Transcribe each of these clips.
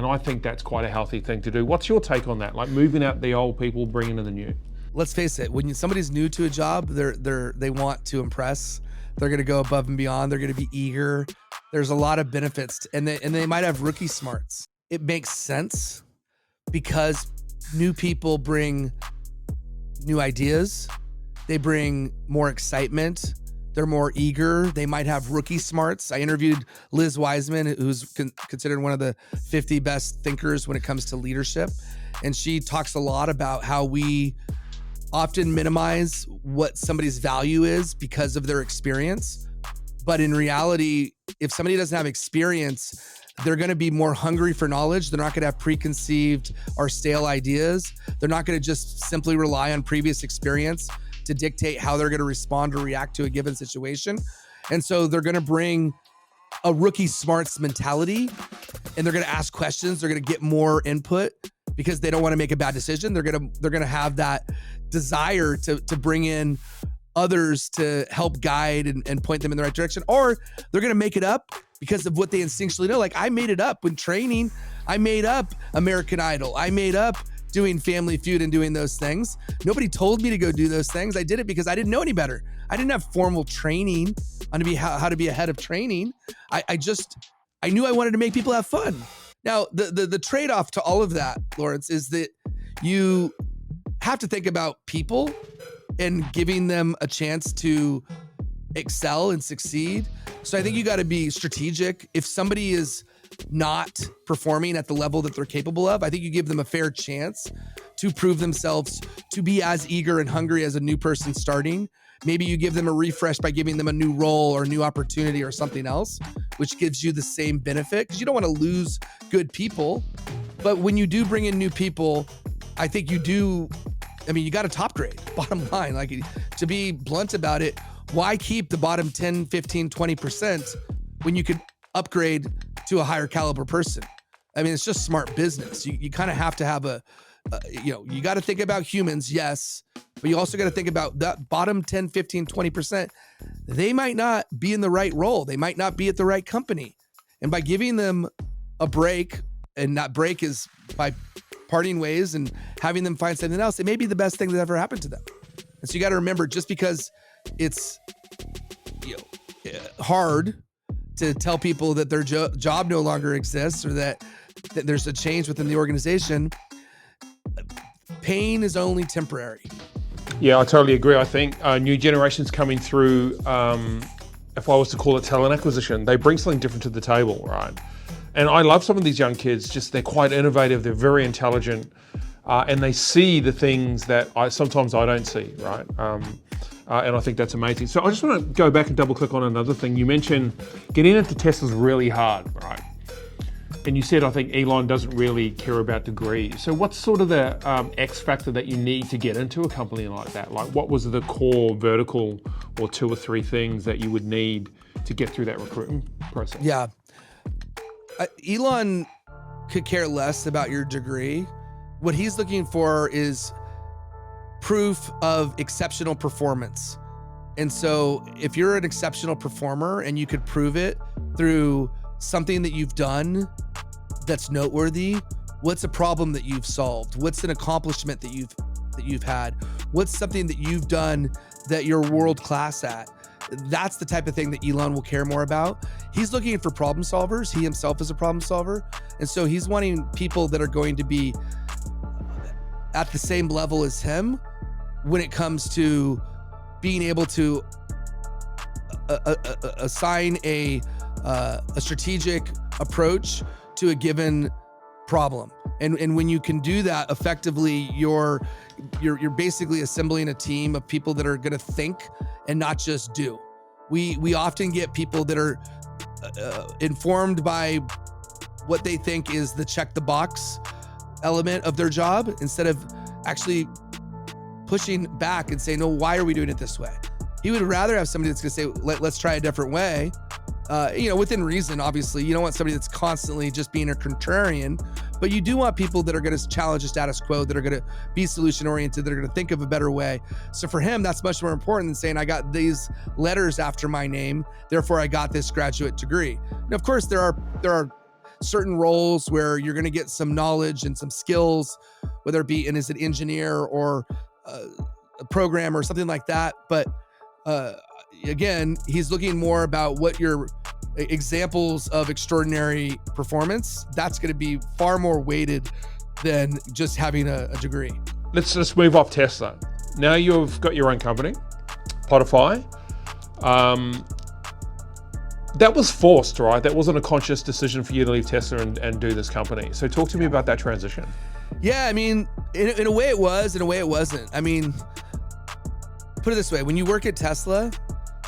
I think that's quite a healthy thing to do. What's your take on that? Like moving out the old people, bringing in the new? Let's face it, when somebody's new to a job, they want to impress. They're going to go above and beyond. They're going to be eager. There's a lot of benefits, and they might have rookie smarts. It makes sense because new people bring new ideas. They bring more excitement. They're more eager. They might have rookie smarts. I interviewed Liz Wiseman, who's considered one of the 50 best thinkers when it comes to leadership. And she talks a lot about how we often minimize what somebody's value is because of their experience. But in reality, if somebody doesn't have experience, they're going to be more hungry for knowledge. They're not going to have preconceived or stale ideas. They're not going to just simply rely on previous experience to dictate how they're going to respond or react to a given situation. And so they're going to bring a rookie smarts mentality, and they're going to ask questions. They're going to get more input because they don't want to make a bad decision. They're going to have that desire to bring in others to help guide and point them in the right direction, or they're going to make it up because of what they instinctually know. Like I made it up when training. I made up American Idol. I made up doing Family Feud and doing those things. Nobody told me to go do those things. I did it because I didn't know any better. I didn't have formal training on how to be a head of training. I knew I wanted to make people have fun. Now, the trade-off to all of that, Lawrence, is that you have to think about people and giving them a chance to excel and succeed. So I think you got to be strategic. If somebody is not performing at the level that they're capable of, I think you give them a fair chance to prove themselves, to be as eager and hungry as a new person starting. Maybe you give them a refresh by giving them a new role or a new opportunity or something else, which gives you the same benefit, because you don't want to lose good people. But when you do bring in new people, I think you got to top grade, bottom line. Like, to be blunt about it, why keep the bottom 10, 15, 20% when you could upgrade to a higher caliber person? I mean, it's just smart business. You kind of have to have you got to think about humans, yes, but you also got to think about that bottom 10, 15, 20%. They might not be in the right role. They might not be at the right company. And by giving them a break, and that break is by parting ways and having them find something else, it may be the best thing that ever happened to them. And so you got to remember, just because it's hard to tell people that their job no longer exists, or that there's a change within the organization, pain is only temporary. Yeah, I totally agree. I think new generations coming through, if I was to call it talent acquisition, they bring something different to the table, right? And I love some of these young kids. Just they're quite innovative. They're very intelligent, and they see the things that sometimes I don't see, right? And I think that's amazing. So I just want to go back and double click on another thing. You mentioned getting into Tesla's really hard, right? And you said, I think Elon doesn't really care about degrees. So what's sort of the X factor that you need to get into a company like that? Like, what was the core vertical or 2 or 3 things that you would need to get through that recruitment process? Yeah. Elon could care less about your degree. What he's looking for is proof of exceptional performance. And so if you're an exceptional performer and you could prove it through something that you've done that's noteworthy, what's a problem that you've solved? What's an accomplishment that you've had? What's something that you've done that you're world class at? That's the type of thing that Elon will care more about. He's looking for problem solvers. He himself is a problem solver. And so he's wanting people that are going to be at the same level as him when it comes to being able to assign a strategic approach to a given problem. And when you can do that effectively, you're basically assembling a team of people that are going to think and not just do. We often get people that are informed by what they think is the check the box element of their job, instead of actually pushing back and saying, no, why are we doing it this way? He would rather have somebody that's going to say, let's try a different way. Within reason, obviously. You don't want somebody that's constantly just being a contrarian, but you do want people that are going to challenge the status quo, that are going to be solution oriented, that are going to think of a better way. So for him, that's much more important than saying, I got these letters after my name, therefore I got this graduate degree. And of course, there are certain roles where you're going to get some knowledge and some skills, whether it be as an engineer or a programmer or something like that. But again, he's looking more about what your examples of extraordinary performance. That's going to be far more weighted than just having a degree. Let's move off Tesla. Now you've got your own company, Spotify. That was forced, right? That wasn't a conscious decision for you to leave Tesla and do this company. So talk to me about that transition. Yeah, I mean, in a way it was, in a way it wasn't. I mean, put it this way, when you work at Tesla,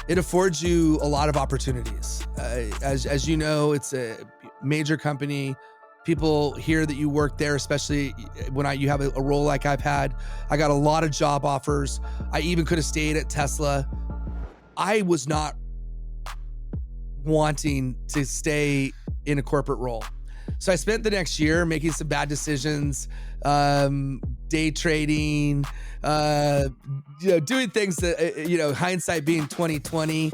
it affords you a lot of opportunities. As you know, it's a major company. People hear that you work there, especially when you have a role like I've had. I got a lot of job offers. I even could have stayed at Tesla. I was not wanting to stay in a corporate role. So I spent the next year making some bad decisions, day trading, doing things that, hindsight being 2020,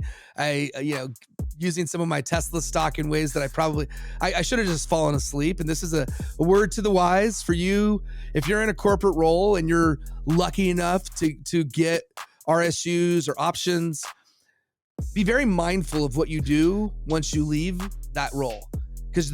using some of my Tesla stock in ways that I should have just fallen asleep. And this is a word to the wise for you. If you're in a corporate role and you're lucky enough to get RSUs or options, be very mindful of what you do once you leave that role. Because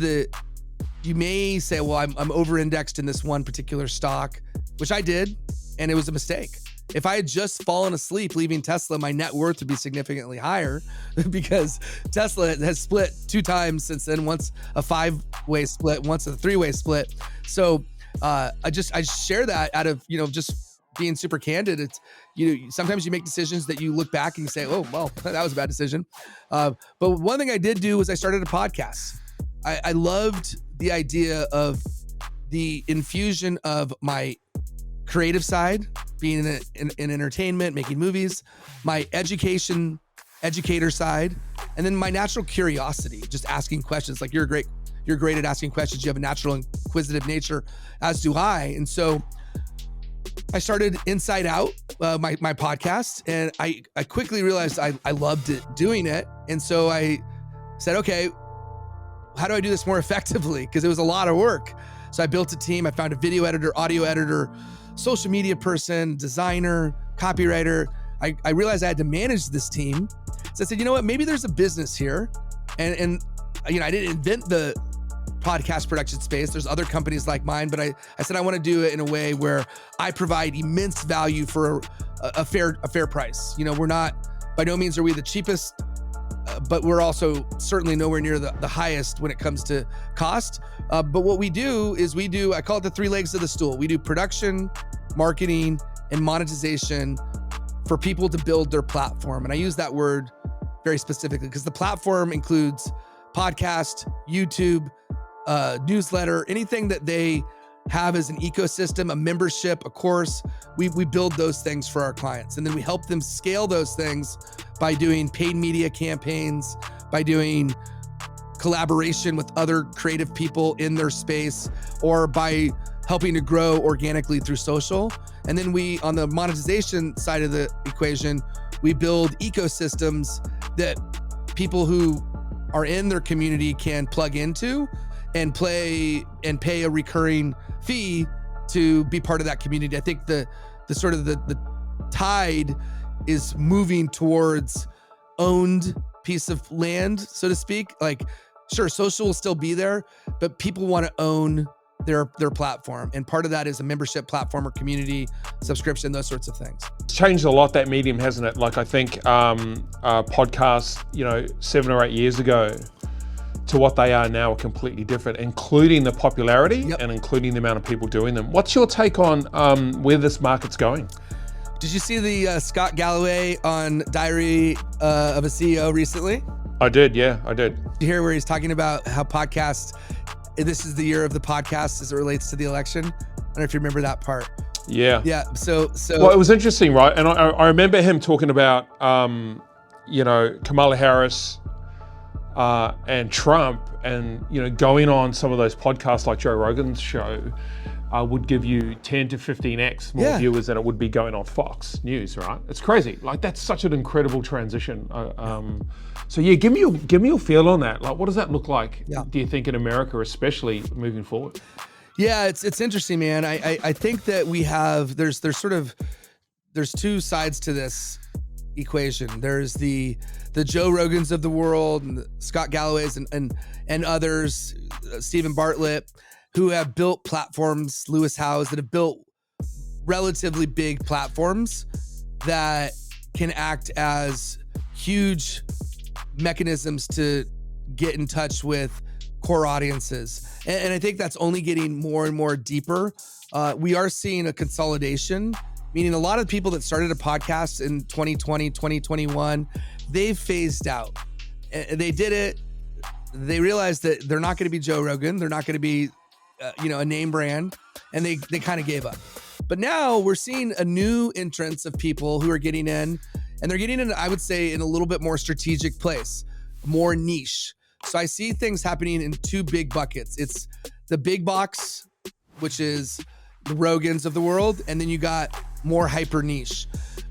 you may say, well, I'm over-indexed in this one particular stock, which I did, and it was a mistake. If I had just fallen asleep leaving Tesla, my net worth would be significantly higher because Tesla has split 2 times since then, once a 5-way split, once a 3-way split. So I share that out of, just being super candid. It's, sometimes you make decisions that you look back and you say, oh, well, that was a bad decision. But one thing I did do was I started a podcast. I loved the idea of the infusion of my creative side, being in entertainment, making movies, my educator side, and then my natural curiosity, just asking questions. Like you're great at asking questions. You have a natural inquisitive nature, as do I. And so I started Inside Out, my podcast, and I quickly realized I loved it, doing it. And so I said, okay, how do I do this more effectively? Because it was a lot of work. So I built a team. I found a video editor, audio editor, social media person, designer, copywriter. I realized I had to manage this team. So I said, you know what, maybe there's a business here. And I didn't invent the podcast production space. There's other companies like mine, but I said, I want to do it in a way where I provide immense value for a fair price. We're not, by no means are we the cheapest, but we're also certainly nowhere near the highest when it comes to cost. But what we do is I call it the 3 legs of the stool. We do production, marketing, and monetization for people to build their platform. And I use that word very specifically because the platform includes podcast, YouTube, newsletter, anything that they have as an ecosystem, a membership, a course. We build those things for our clients. And then we help them scale those things by doing paid media campaigns, by doing collaboration with other creative people in their space, or by helping to grow organically through social. And then on the monetization side of the equation, we build ecosystems that people who are in their community can plug into and pay a recurring fee to be part of that community. I think the sort of the tide is moving towards owned piece of land, so to speak. Like, sure, social will still be there, but people want to own their platform. And part of that is a membership platform or community subscription, those sorts of things. It's changed a lot, that medium, hasn't it? Like I think podcasts, 7 or 8 years ago to what they are now are completely different, including the popularity and including the amount of people doing them. What's your take on where this market's going? Did you see the Scott Galloway on Diary of a CEO recently? I did, yeah, I did. Did you hear where he's talking about how podcasts, this is the year of the podcast as it relates to the election? I don't know if you remember that part. Yeah. Yeah, so. Well, it was interesting, right? And I remember him talking about, Kamala Harris and Trump and, going on some of those podcasts like Joe Rogan's show would give you 10 to 15x more viewers than it would be going on Fox News, right? It's crazy. Like, that's such an incredible transition. So yeah, give me your feel on that. Like, what does that look like? Do you think in America, especially moving forward? Yeah, it's interesting, man. I think that we have there's two sides to this equation. There's the Joe Rogans of the world and the Scott Galloway's and others, Stephen Bartlett, who have built platforms, Lewis Howes, that have built relatively big platforms that can act as huge mechanisms to get in touch with core audiences. And I think that's only getting more and more deeper. We are seeing a consolidation, meaning a lot of people that started a podcast in 2020, 2021, they've phased out. They did it. They realized that they're not going to be Joe Rogan. They're not going to be, a name brand. And they kind of gave up. But now we're seeing a new entrance of people who are getting in, and they're getting in, I would say, in a little bit more strategic place, more niche. So I see things happening in two big buckets. It's the big box, which is the Rogans of the world, and then you got more hyper niche,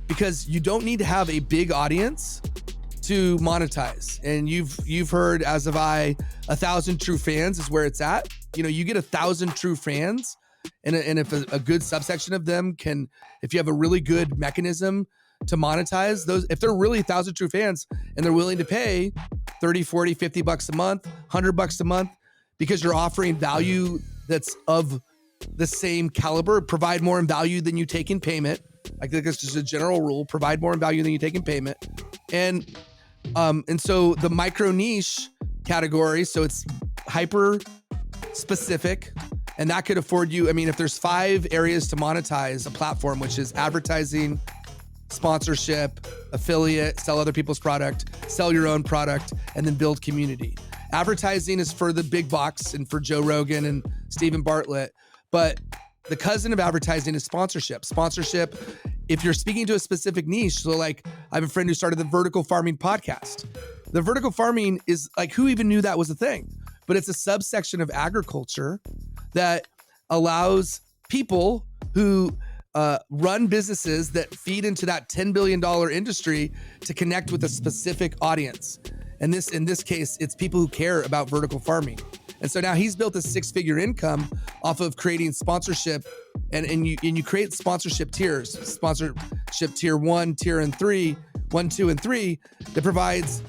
because you don't need to have a big audience to monetize. And you've heard, as have I, 1,000 true fans is where it's at. You get 1,000 true fans, and if a good subsection of them can, if you have a really good mechanism to monetize those, if they're really 1,000 true fans and they're willing to pay 30, 40, 50 bucks a month, 100 bucks a month, because you're offering value that's of the same caliber, provide more in value than you take in payment. I think that's just a general rule, provide more in value than you take in payment. And so the micro niche category, so it's hyper specific, and that could afford you, if there's 5 areas to monetize a platform, which is advertising, sponsorship, affiliate, sell other people's product, sell your own product, and then build community. Advertising is for the big box and for Joe Rogan and Stephen Bartlett, but the cousin of advertising is sponsorship. Sponsorship, if you're speaking to a specific niche, so like I have a friend who started the vertical farming podcast. The vertical farming is like, who even knew that was a thing? But it's a subsection of agriculture that allows people who run businesses that feed into that $10 billion industry to connect with a specific audience. And in this case, it's people who care about vertical farming. And so now he's built a 6-figure income off of creating sponsorship, and you create sponsorship tiers, sponsorship tier 1, 2, and 3, that provides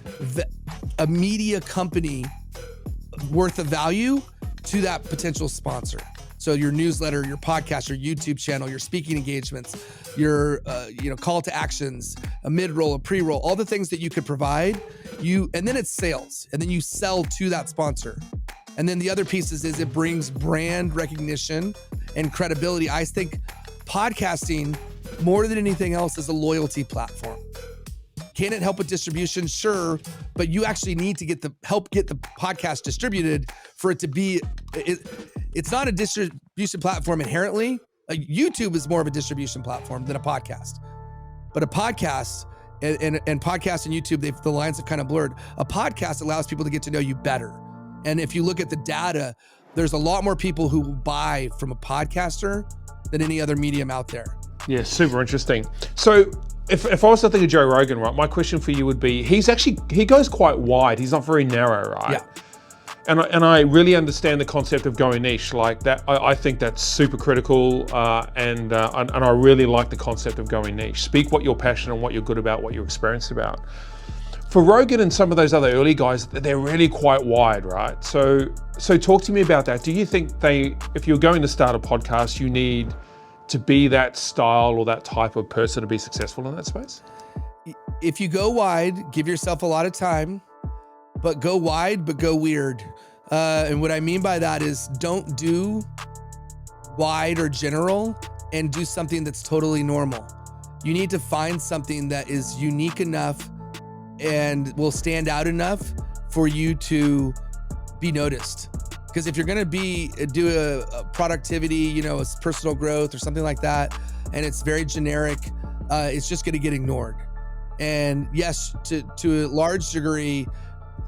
a media company worth of value to that potential sponsor. So your newsletter, your podcast, your YouTube channel, your speaking engagements, your call to actions, a mid-roll, a pre-roll, all the things that you could provide, and then it's sales, and then you sell to that sponsor. And then the other pieces is it brings brand recognition and credibility. I think podcasting, more than anything else, is a loyalty platform. Can it help with distribution? Sure, but you actually need to help get the podcast distributed for it to be. It's not a distribution platform inherently. YouTube is more of a distribution platform than a podcast. But a podcast and podcast and YouTube, the lines have kind of blurred. A podcast allows people to get to know you better. And if you look at the data, there's a lot more people who will buy from a podcaster than any other medium out there. Yeah, super interesting. So if I was to think of Joe Rogan, right, my question for you would be, he goes quite wide. He's not very narrow, right? Yeah. And I really understand the concept of going niche like that. I think that's super critical, and I really like the concept of going niche. Speak what you're passionate and what you're good about, what you're experienced about. For Rogan and some of those other early guys, they're really quite wide, right? So talk to me about that. Do you think if you're going to start a podcast, you need to be that style or that type of person to be successful in that space? If you go wide, give yourself a lot of time, but go wide, but go weird. And what I mean by that is don't do wide or general and do something that's totally normal. You need to find something that is unique enough and will stand out enough for you to be noticed. Because if you're going to do a productivity, a personal growth or something like that, and it's very generic, it's just going to get ignored. And yes, to a large degree,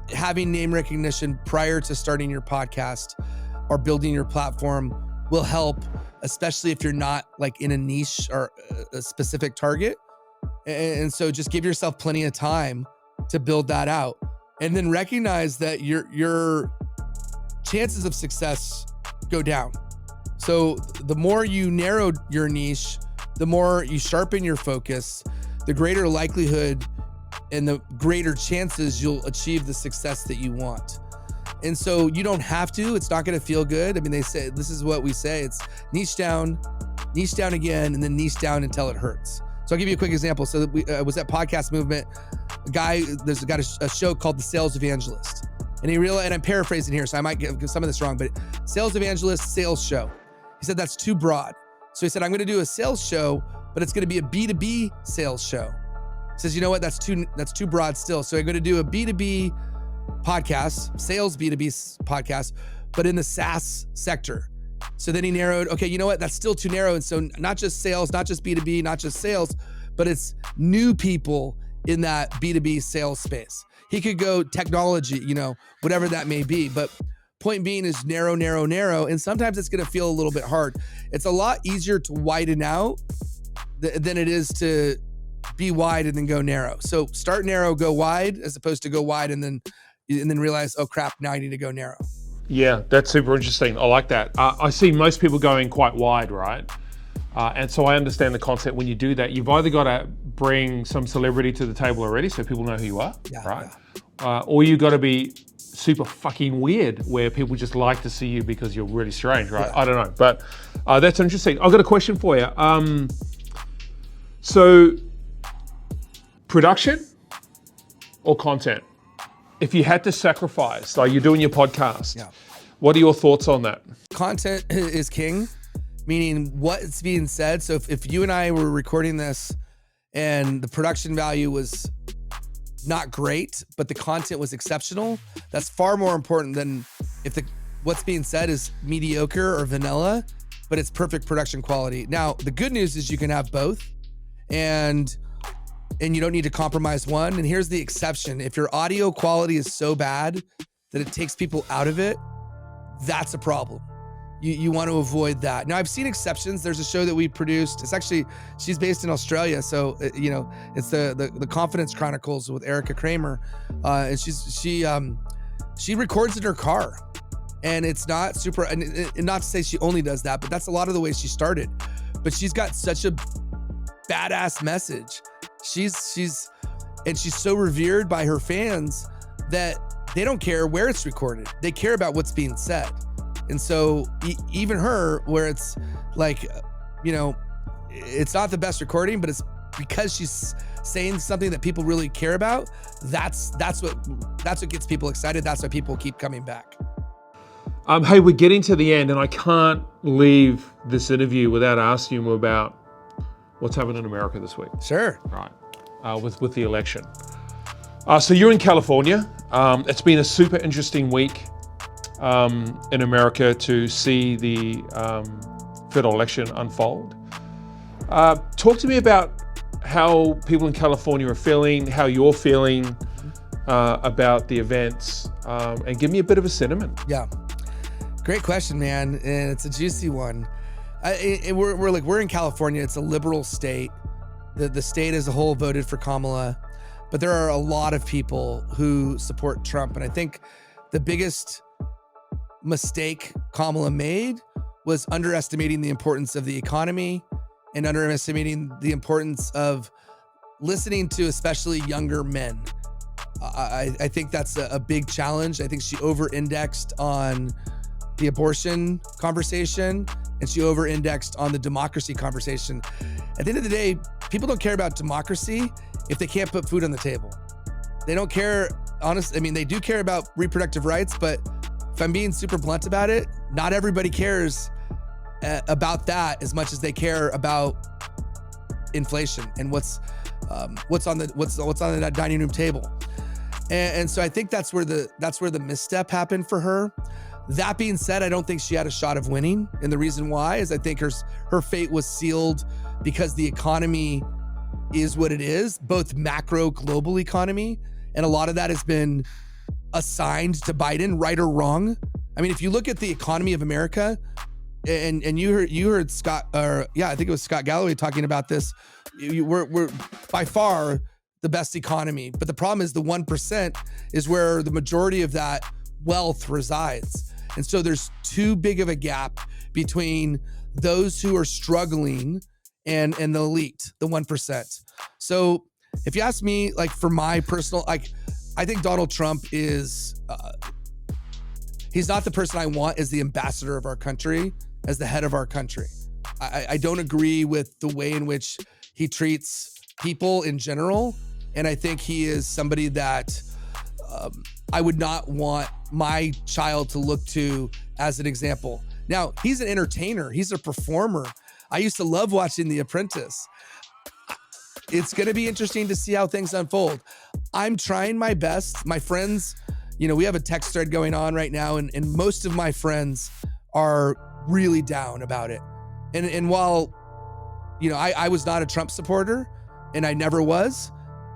having name recognition prior to starting your podcast or building your platform will help, especially if you're not like in a niche or a specific target. And so just give yourself plenty of time to build that out, and then recognize that your chances of success go down. So the more you narrow your niche, the more you sharpen your focus, the greater likelihood and the greater chances you'll achieve the success that you want. And so you don't have to, it's not going to feel good. I mean, they say, this is what we say, it's niche down again, and then niche down until it hurts. So I'll give you a quick example. So we was at Podcast Movement. There's got a show called The Sales Evangelist. And he realized, and I'm paraphrasing here, so I might get some of this wrong, but Sales Evangelist, sales show. He said, that's too broad. So he said, I'm going to do a sales show, but it's going to be a B2B sales show. He says, you know what? That's too broad still. So I'm going to do a B2B podcast, sales B2B podcast, but in the SaaS sector. So then he narrowed, okay, you know what? That's still too narrow. And so not just sales, not just B2B, not just sales, but it's new people in that B2B sales space. He could go technology, whatever that may be. But point being is narrow. And sometimes it's going to feel a little bit hard. It's a lot easier to widen out than it is to be wide and then go narrow. So start narrow, go wide, as opposed to go wide and then realize, oh crap, now I need to go narrow. Yeah, that's super interesting. I like that. I see most people going quite wide, right? And so I understand the concept. When you do that, you've either got to bring some celebrity to the table already so people know who you are, right? Yeah. Or you got to be super fucking weird where people just like to see you because you're really strange, right? Yeah. I don't know, but that's interesting. I've got a question for you. So production or content? If you had to sacrifice, like you're doing your podcast, what are your thoughts on that? Content is king, meaning what's being said. So if you and I were recording this and the production value was not great, but the content was exceptional, that's far more important than if what's being said is mediocre or vanilla, but it's perfect production quality. Now, the good news is you can have both, and you don't need to compromise one. And here's the exception. If your audio quality is so bad that it takes people out of it, that's a problem. You want to avoid that. Now, I've seen exceptions. There's a show that we produced. She's based in Australia. So, it's the Confidence Chronicles with Erica Kramer. And she records in her car. And it's not super, and not to say she only does that, but that's a lot of the way she started. But she's got such a badass message. She's so revered by her fans that they don't care where it's recorded. They care about what's being said. And so even her, where it's like, it's not the best recording, but it's because she's saying something that people really care about. That's what gets people excited. That's why people keep coming back. Hey, we're getting to the end, and I can't leave this interview without asking you about what's happening in America this week. Sure. Right. With the election. So you're in California. It's been a super interesting week in America to see the federal election unfold. Talk to me about how people in California are feeling, how you're feeling about the events, and give me a bit of a sentiment. Yeah. Great question, man. And it's a juicy one. We're in California. It's a liberal state. The state as a whole voted for Kamala, but there are a lot of people who support Trump. And I think the biggest mistake Kamala made was underestimating the importance of the economy and underestimating the importance of listening to especially younger men. I think that's a big challenge. I think she over-indexed on the abortion conversation, and she over-indexed on the democracy conversation. At the end of the day, people don't care about democracy if they can't put food on the table. They don't care, honestly. I mean, they do care about reproductive rights, but if I'm being super blunt about it, not everybody cares about that as much as they care about inflation and what's on the dining room table. And so I think that's where the misstep happened for her. That being said, I don't think she had a shot of winning. And the reason why is I think her fate was sealed because the economy is what it is, both macro global economy. And a lot of that has been assigned to Biden, right or wrong. I mean, if you look at the economy of America, and you heard Scott, or yeah, I think it was Scott Galloway talking about this. We're by far the best economy, but the problem is the 1% is where the majority of that wealth resides. And so there's too big of a gap between those who are struggling and the elite, the 1%. So if you ask me, like for my personal, like I think Donald Trump is, he's not the person I want as the ambassador of our country, as the head of our country. I don't agree with the way in which he treats people in general. And I think he is somebody that I would not want my child to look to as an example. Now, he's an entertainer. He's a performer. I used to love watching The Apprentice. It's going to be interesting to see how things unfold. I'm trying my best. My friends, you know, we have a text thread going on right now, and most of my friends are really down about it. And while, you know, I was not a Trump supporter, and I never was,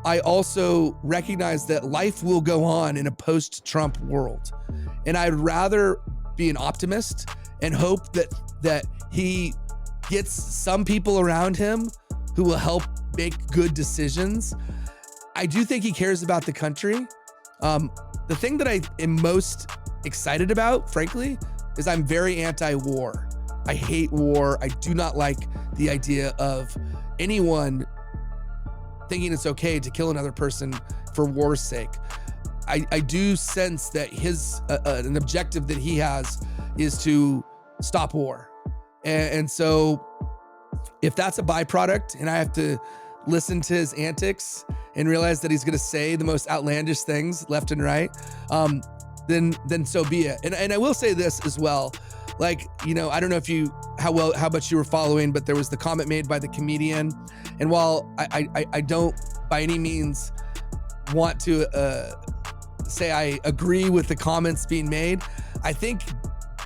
I also recognize that life will go on in a post-Trump world. And I'd rather be an optimist and hope that he gets some people around him who will help make good decisions. I do think he cares about the country. The thing that I am most excited about, frankly, is I'm very anti-war. I hate war. I do not like the idea of anyone thinking it's okay to kill another person for war's sake. I do sense that his an objective that he has is to stop war. And so if that's a byproduct and I have to listen to his antics and realize that he's going to say the most outlandish things left and right, then so be it. And I will say this as well. Like, you know, I don't know how much you were following, but there was the comment made by the comedian. And while I don't by any means want to say I agree with the comments being made, I think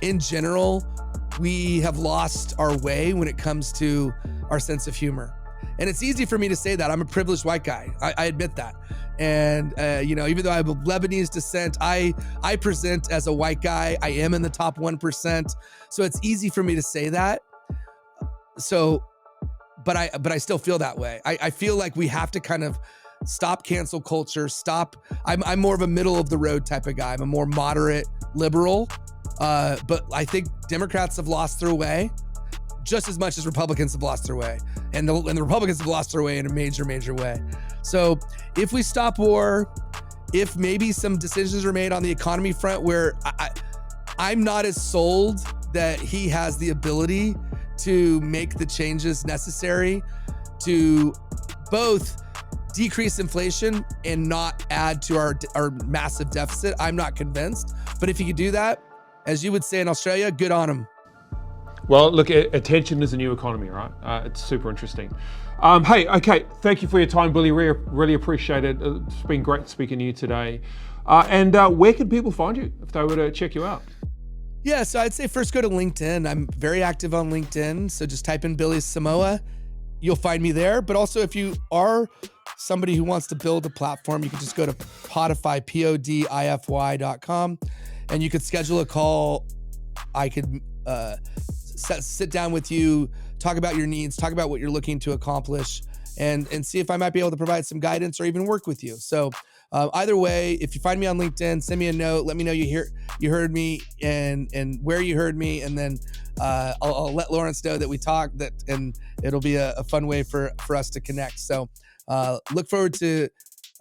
in general, we have lost our way when it comes to our sense of humor. And it's easy for me to say that. I'm a privileged white guy. I admit that. And, you know, even though I have a Lebanese descent, I present as a white guy. I am in the top 1%. So it's easy for me to say that. So, but I still feel that way. I feel like we have to kind of stop cancel culture, I'm more of a middle of the road type of guy. I'm a more moderate liberal. But I think Democrats have lost their way just as much as Republicans have lost their way. And the Republicans have lost their way in a major, major way. So if we stop war, if maybe some decisions are made on the economy front where I'm not as sold that he has the ability to make the changes necessary to both decrease inflation and not add to our massive deficit. I'm not convinced. But if he could do that, as you would say in Australia, good on him. Well, look, attention is a new economy, right? It's super interesting. Hey, okay, thank you for your time, Billy. Really appreciate it. It's been great speaking to you today. And where can people find you if they were to check you out? Yeah, so I'd say first go to LinkedIn. I'm very active on LinkedIn. So just type in Billy Samoa. You'll find me there. But also if you are somebody who wants to build a platform, you can just go to Podify, podify.com, and you could schedule a call. I could sit down with you, talk about your needs, talk about what you're looking to accomplish, and see if I might be able to provide some guidance or even work with you. So either way, if you find me on LinkedIn, send me a note, let me know you heard me and where you heard me, and then I'll let Lawrence know that we talked, and it'll be a fun way for us to connect. So look forward to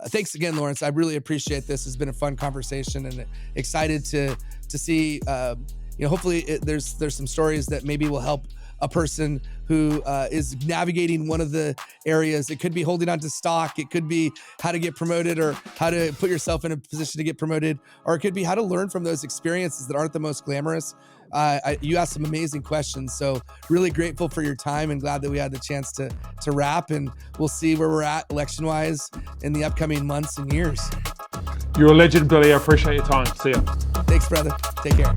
thanks again, Lawrence. I really appreciate this. It's been a fun conversation, and excited to see hopefully there's some stories that maybe will help a person who is navigating one of the areas. It could be holding on to stock. It could be how to get promoted or how to put yourself in a position to get promoted, or it could be how to learn from those experiences that aren't the most glamorous. You asked some amazing questions, so really grateful for your time and glad that we had the chance to wrap, and we'll see where we're at election-wise in the upcoming months and years. You're a legend, Billy. I appreciate your time. See ya. Thanks, brother. Take care.